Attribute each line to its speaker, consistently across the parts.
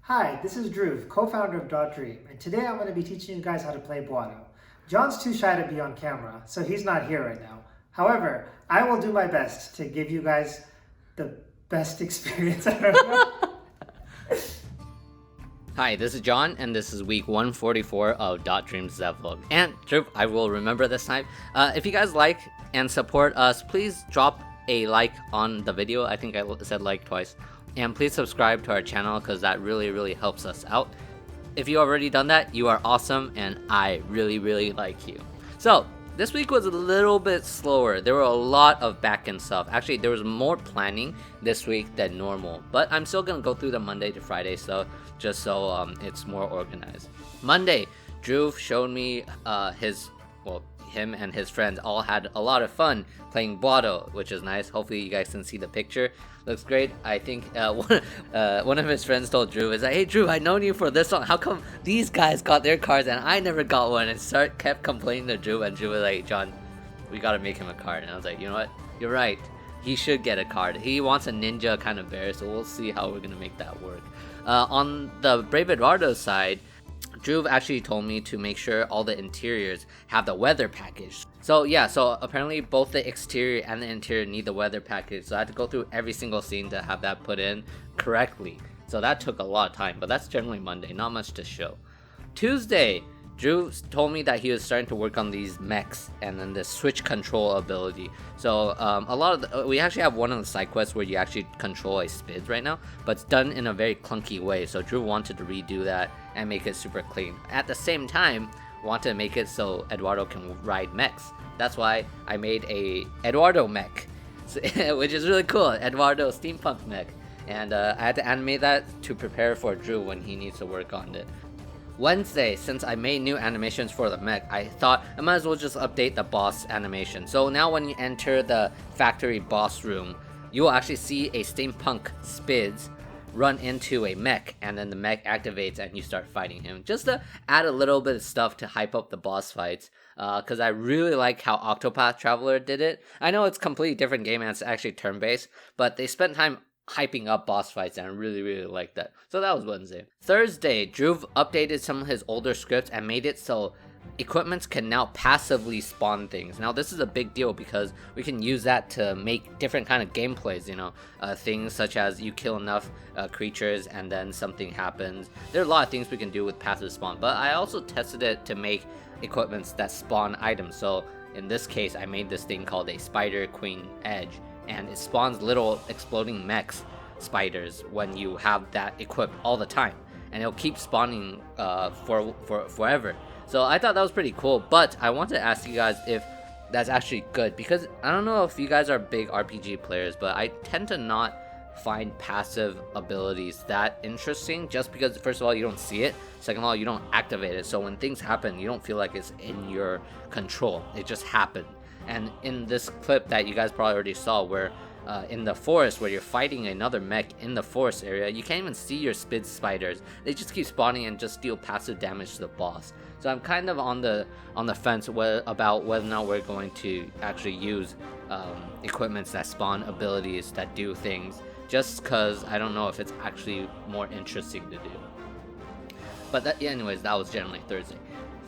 Speaker 1: Hi, this is Dhruv, co-founder of Dream, and today I'm going to be teaching you guys how to play Buado. John's too shy to be on camera, so he's not here right now. However, I will do my best to give you guys the best experience ever.
Speaker 2: Hi, this is John, and this is week 144 of Dream's Vlog. And Dhruv, I will remember this time. If you guys like and support us, please drop a like on the video. I think I said like twice. And please subscribe to our channel because that really helps us out. If you already done that, you are awesome, and I really like you. So this week was a little bit slower. There were a lot of back-end stuff. Actually, there was more planning this week than normal, but I'm still gonna go through the Monday to Friday stuff just so it's more organized. Monday, Dhruv showed me him and his friends all had a lot of fun playing Buado, which is nice. Hopefully you guys can see the picture. Looks great. I think one of his friends told Dhruv, is like, hey Dhruv, I've known you for this long. How come these guys got their cards and I never got one? And kept complaining to Dhruv, and Dhruv was like, John, we gotta make him a card. And I was like, you know what? You're right. He should get a card. He wants a ninja kind of bear, so we'll see how we're gonna make that work. On the Brave Eduardo side, Dhruv actually told me to make sure all the interiors have the weather package. So apparently both the exterior and the interior need the weather package, so I had to go through every single scene to have that put in correctly. So that took a lot of time, but that's generally Monday, not much to show. Tuesday, Dhruv told me that he was starting to work on these mechs and then the switch control ability. So we actually have one of the side quests where you actually control a Spids right now, but it's done in a very clunky way. So Dhruv wanted to redo that and make it super clean. At the same time, wanted to make it so Eduardo can ride mechs. That's why I made a Eduardo mech, which is really cool. Eduardo steampunk mech, and I had to animate that to prepare for Dhruv when he needs to work on it. Wednesday, since I made new animations for the mech, I thought I might as well just update the boss animation. So now when you enter the factory boss room, you will actually see a steampunk Spids run into a mech, and then the mech activates and you start fighting him. Just to add a little bit of stuff to hype up the boss fights, because I really like how Octopath Traveler did it. I know it's a completely different game and it's actually turn-based, but they spent time hyping up boss fights, and I really like that. So that was Wednesday. Thursday, Dhruv updated some of his older scripts and made it so equipments can now passively spawn things. Now this is a big deal because we can use that to make different kind of gameplays, things such as you kill enough creatures and then something happens. There are a lot of things we can do with passive spawn, but I also tested it to make equipments that spawn items. So in this case, I made this thing called a Spider Queen Edge, and it spawns little exploding mechs spiders when you have that equipped all the time, and it'll keep spawning for forever. So I thought that was pretty cool, but I want to ask you guys if that's actually good, because I don't know if you guys are big RPG players, but I tend to not find passive abilities that interesting, just because first of all you don't see it, second of all you don't activate it, so when things happen you don't feel like it's in your control, it just happened. And in this clip that you guys probably already saw, where in the forest where you're fighting another mech in the forest area, you can't even see your Spid spiders. They just keep spawning and just deal passive damage to the boss. So I'm kind of on the fence about whether or not we're going to actually use equipments that spawn abilities that do things, just because I don't know if it's actually more interesting to do. But anyways, that was generally Thursday.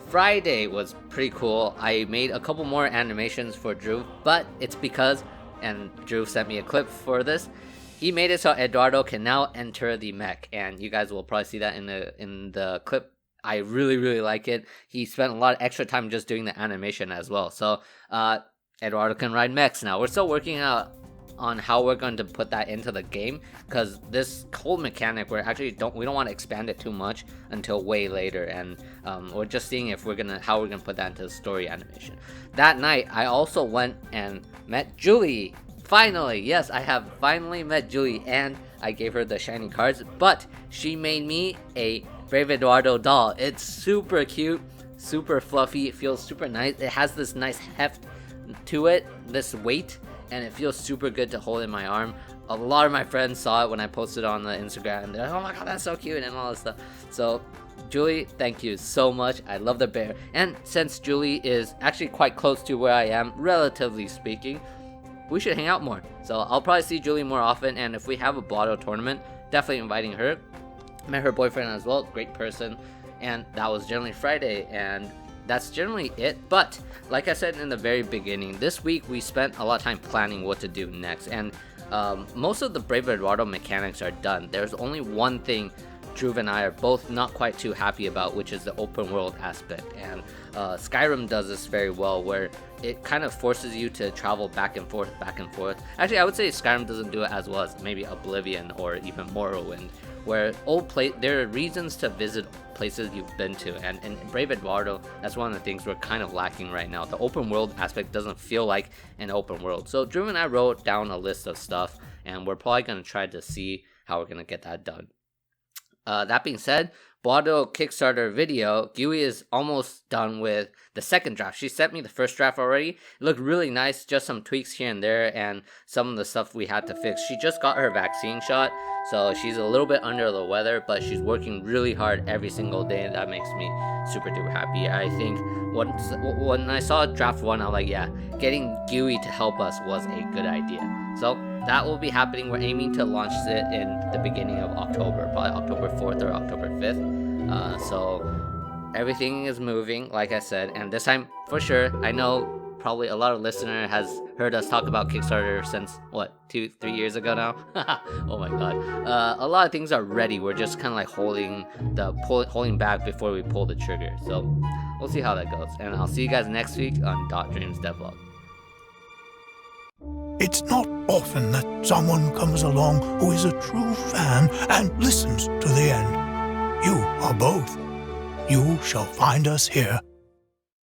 Speaker 2: Friday was pretty cool. I made a couple more animations for Dhruv, but it's because, and Dhruv sent me a clip for this, he made it so Eduardo can now enter the mech, and you guys will probably see that in the clip. I really like it. He spent a lot of extra time just doing the animation as well. So Eduardo can ride mechs now. We're still working out on how we're going to put that into the game, because this whole mechanic we don't want to expand it too much until way later, and we're just seeing if how we're gonna put that into the story animation. That night I also went and met Julie. Finally, yes, I have finally met Julie, and I gave her the shiny cards, but she made me a Brave Eduardo doll. It's super cute, super fluffy, it feels super nice, it has this nice heft to it, this weight, and it feels super good to hold in my arm. A lot of my friends saw it when I posted on the Instagram, and they're like, oh my god, that's so cute, and all this stuff. So Julie, thank you so much. I love the bear, and since Julie is actually quite close to where I am, relatively speaking, we should hang out more. So I'll probably see Julie more often, and if we have a Buado tournament, definitely inviting her. Met her boyfriend as well, great person, and that was generally Friday, and that's generally it. But like I said in the very beginning, this week we spent a lot of time planning what to do next, and most of the Brave Eduardo mechanics are done. There's only one thing Dhruv and I are both not quite too happy about, which is the open world aspect. And Skyrim does this very well, where it kind of forces you to travel back and forth. Actually, I would say Skyrim doesn't do it as well as maybe Oblivion or even Morrowind, where there are reasons to visit places you've been to, and in Brave Eduardo, that's one of the things we're kind of lacking right now. The open world aspect doesn't feel like an open world. So Dhruv and I wrote down a list of stuff, and we're probably going to try to see how we're going to get that done. That being said, Buado Kickstarter video, Gui is almost done with the second draft. She sent me the first draft already. It looked really nice, just some tweaks here and there, and some of the stuff we had to fix. She just got her vaccine shot, so she's a little bit under the weather, but she's working really hard every single day, and that makes me super duper happy. I think when I saw draft 1, I'm like, yeah, getting Gui to help us was a good idea. So that will be happening. We're aiming to launch it in the beginning of October, probably October 4th or October 5th. So everything is moving, like I said, and this time for sure, I know probably a lot of listener has heard us talk about Kickstarter since what, 2-3 years ago now. Oh my god. A lot of things are ready. We're just kind of like holding back before we pull the trigger. So we'll see how that goes, and I'll see you guys next week on Dreams Devlog.
Speaker 3: It's not often that someone comes along who is a true fan and listens to the end. You are both. You shall find us here